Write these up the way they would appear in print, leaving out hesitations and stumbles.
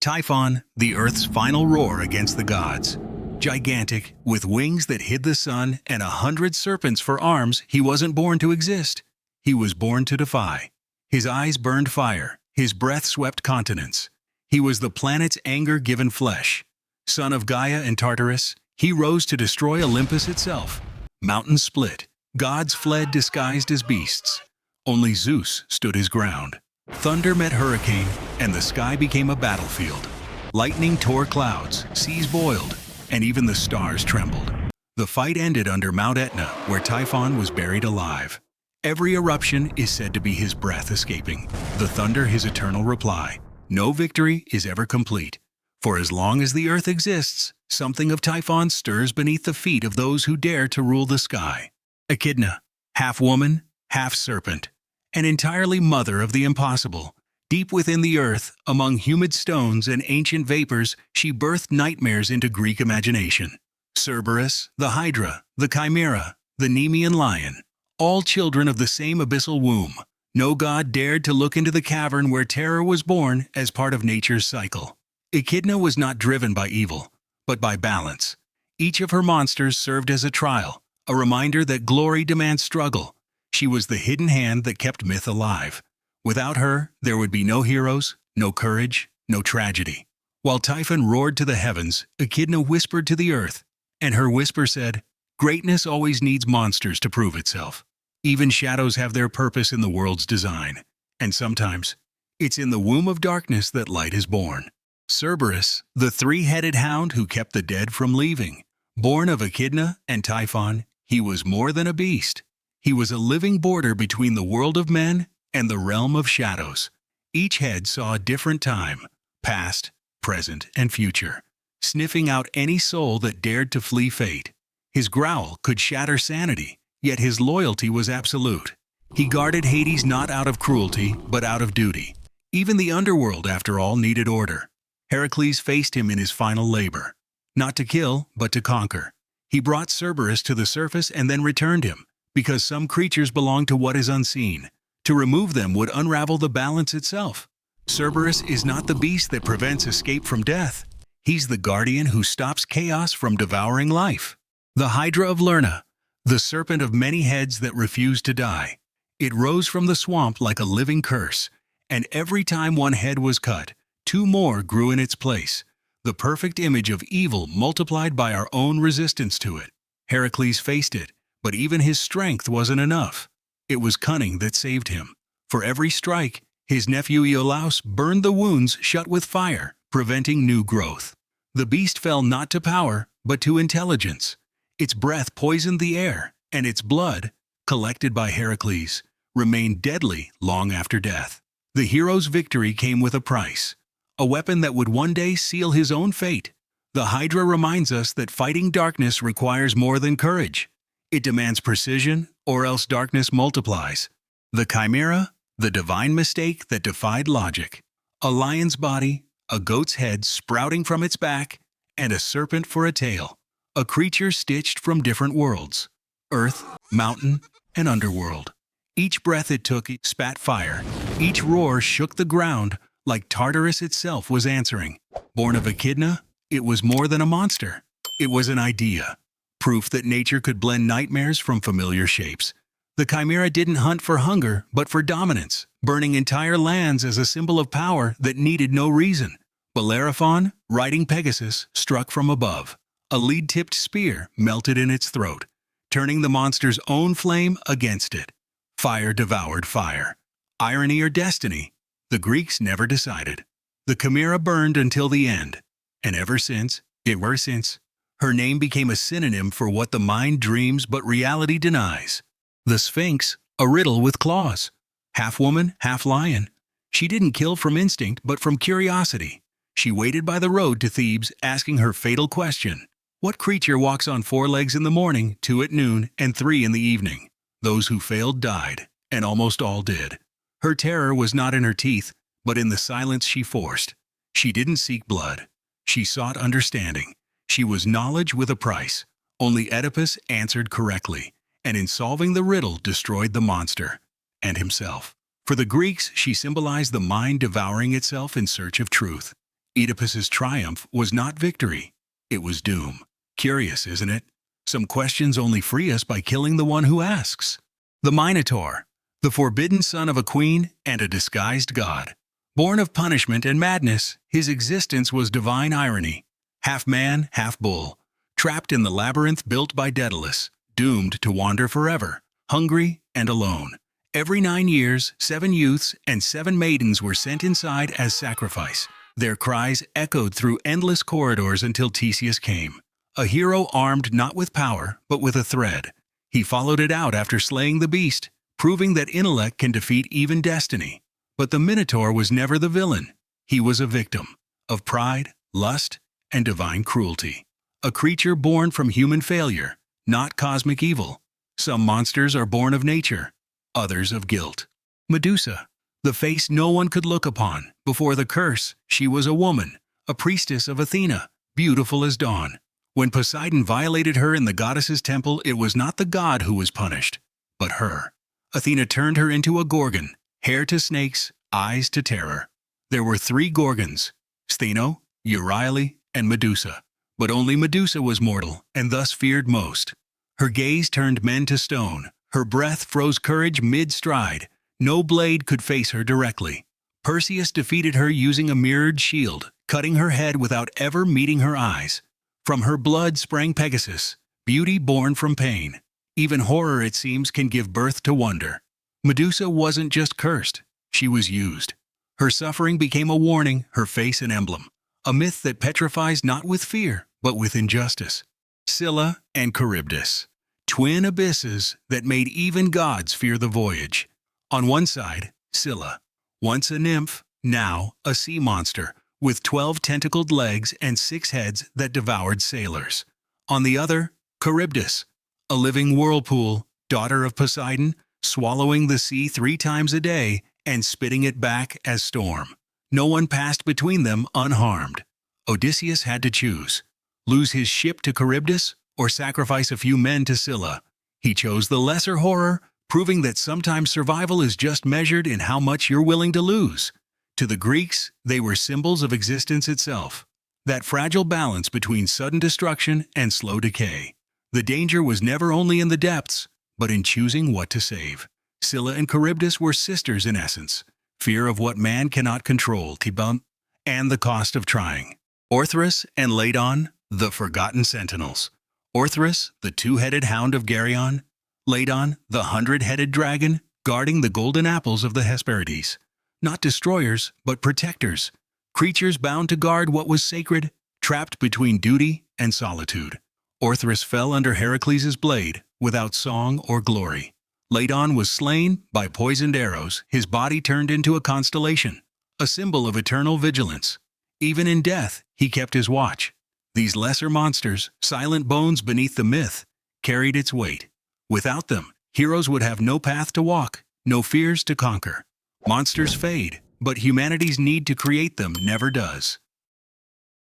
Typhon, the Earth's final roar against the gods. Gigantic, with wings that hid the sun and 100 serpents for arms, he wasn't born to exist. He was born to defy. His eyes burned fire, his breath swept continents. He was the planet's anger given flesh. Son of Gaia and Tartarus, he rose to destroy Olympus itself. Mountains split, gods fled disguised as beasts. Only Zeus stood his ground. Thunder met hurricane, and the sky became a battlefield. Lightning tore clouds, seas boiled, and even the stars trembled. The fight ended under Mount Etna, where Typhon was buried alive. Every eruption is said to be his breath escaping, the thunder his eternal reply. No victory is ever complete. For as long as the earth exists, something of Typhon stirs beneath the feet of those who dare to rule the sky. Echidna, half woman, half serpent, and entirely mother of the impossible. Deep within the earth, among humid stones and ancient vapors, she birthed nightmares into Greek imagination. Cerberus, the Hydra, the Chimera, the Nemean lion, all children of the same abyssal womb. No god dared to look into the cavern where terror was born as part of nature's cycle. Echidna was not driven by evil, but by balance. Each of her monsters served as a trial, a reminder that glory demands struggle. She was the hidden hand that kept myth alive. Without her, there would be no heroes, no courage, no tragedy. While Typhon roared to the heavens, Echidna whispered to the earth, and her whisper said, "Greatness always needs monsters to prove itself. Even shadows have their purpose in the world's design, and sometimes it's in the womb of darkness that light is born." Cerberus, the three-headed hound who kept the dead from leaving. Born of Akidna and Typhon, he was more than a beast. He was a living border between the world of men and the realm of shadows. Each head saw a different time, past, present, and future, sniffing out any soul that dared to flee fate. His growl could shatter sanity, yet his loyalty was absolute. He guarded Hades not out of cruelty, but out of duty. Even the underworld, after all, needed order. Heracles faced him in his final labor. Not to kill, but to conquer. He brought Cerberus to the surface and then returned him, because some creatures belong to what is unseen. To remove them would unravel the balance itself. Cerberus is not the beast that prevents escape from death. He's the guardian who stops chaos from devouring life. The Hydra of Lerna, the serpent of many heads that refused to die. It rose from the swamp like a living curse, and every time one head was cut, two more grew in its place. The perfect image of evil multiplied by our own resistance to it. Heracles faced it, but even his strength wasn't enough. It was cunning that saved him. For every strike, his nephew Iolaus burned the wounds shut with fire, preventing new growth. The beast fell not to power, but to intelligence. Its breath poisoned the air, and its blood, collected by Heracles, remained deadly long after death. The hero's victory came with a price, a weapon that would one day seal his own fate. The Hydra reminds us that fighting darkness requires more than courage. It demands precision, or else darkness multiplies. The Chimera, the divine mistake that defied logic. A lion's body, a goat's head sprouting from its back, and a serpent for a tail. A creature stitched from different worlds. Earth, mountain, and underworld. Each breath it took spat fire. Each roar shook the ground, like Tartarus itself was answering. Born of Echidna, it was more than a monster. It was an idea. Proof that nature could blend nightmares from familiar shapes. The Chimera didn't hunt for hunger, but for dominance, burning entire lands as a symbol of power that needed no reason. Bellerophon, riding Pegasus, struck from above. A lead-tipped spear melted in its throat, turning the monster's own flame against it. Fire devoured fire. Irony or destiny? The Greeks never decided. The Chimera burned until the end, and ever since, her name became a synonym for what the mind dreams but reality denies. The Sphinx, a riddle with claws. Half woman, half lion. She didn't kill from instinct but from curiosity. She waited by the road to Thebes, asking her fatal question. What creature walks on 4 legs in the morning, 2 at noon, and 3 in the evening? Those who failed died, and almost all did. Her terror was not in her teeth, but in the silence she forced. She didn't seek blood. She sought understanding. She was knowledge with a price. Only Oedipus answered correctly, and in solving the riddle destroyed the monster and himself. For the Greeks, she symbolized the mind devouring itself in search of truth. Oedipus's triumph was not victory. It was doom. Curious, isn't it? Some questions only free us by killing the one who asks. The Minotaur, the forbidden son of a queen and a disguised god. Born of punishment and madness, his existence was divine irony. Half man, half bull, trapped in the labyrinth built by Daedalus, doomed to wander forever, hungry and alone. Every 9 years, 7 youths and 7 maidens were sent inside as sacrifice. Their cries echoed through endless corridors until Theseus came. A hero armed not with power, but with a thread. He followed it out after slaying the beast, proving that intellect can defeat even destiny. But the Minotaur was never the villain. He was a victim of pride, lust, and divine cruelty. A creature born from human failure, not cosmic evil. Some monsters are born of nature, others of guilt. Medusa, the face no one could look upon. Before the curse, she was a woman, a priestess of Athena, beautiful as dawn. When Poseidon violated her in the goddess's temple, it was not the god who was punished, but her. Athena turned her into a gorgon, hair to snakes, eyes to terror. There were 3 gorgons, Stheno, Euryale, and Medusa. But only Medusa was mortal, and thus feared most. Her gaze turned men to stone. Her breath froze courage mid-stride. No blade could face her directly. Perseus defeated her using a mirrored shield, cutting her head without ever meeting her eyes. From her blood sprang Pegasus, beauty born from pain. Even horror, it seems, can give birth to wonder. Medusa wasn't just cursed, she was used. Her suffering became a warning, her face an emblem. A myth that petrifies not with fear, but with injustice. Scylla and Kuribdus, twin abysses that made even gods fear the voyage. On one side, Scylla, once a nymph, now a sea monster, with 12 tentacled legs and 6 heads that devoured sailors. On the other, Kuribdus, a living whirlpool, daughter of Poseidon, swallowing the sea 3 times a day and spitting it back as storm. No one passed between them unharmed. Odysseus had to choose: lose his ship to Charybdis or sacrifice a few men to Sila. He chose the lesser horror, proving that sometimes survival is just measured in how much you're willing to lose. To the Greeks, they were symbols of existence itself, that fragile balance between sudden destruction and slow decay. The danger was never only in the depths, but in choosing what to save. Scylla and Kuribdus were sisters in essence: fear of what man cannot control, Typhon, and the cost of trying. Orthus and Ladon, the forgotten sentinels. Orthus, the 2-headed hound of Geryon. Ladon, the 100-headed dragon, guarding the golden apples of the Hesperides. Not destroyers, but protectors. Creatures bound to guard what was sacred, trapped between duty and solitude. Orthus fell under Heracles' blade, without song or glory. Ladon was slain by poisoned arrows, his body turned into a constellation, a symbol of eternal vigilance. Even in death, he kept his watch. These lesser monsters, silent bones beneath the myth, carried its weight. Without them, heroes would have no path to walk, no fears to conquer. Monsters fade, but humanity's need to create them never does.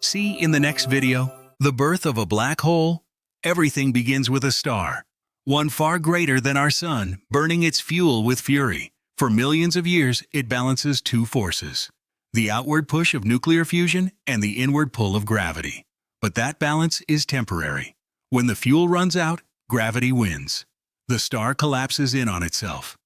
See in the next video, the birth of a black hole. Everything begins with a star, one far greater than our sun, burning its fuel with fury. For millions of years, it balances 2 forces: the outward push of nuclear fusion and the inward pull of gravity. But that balance is temporary. When the fuel runs out, gravity wins. The star collapses in on itself.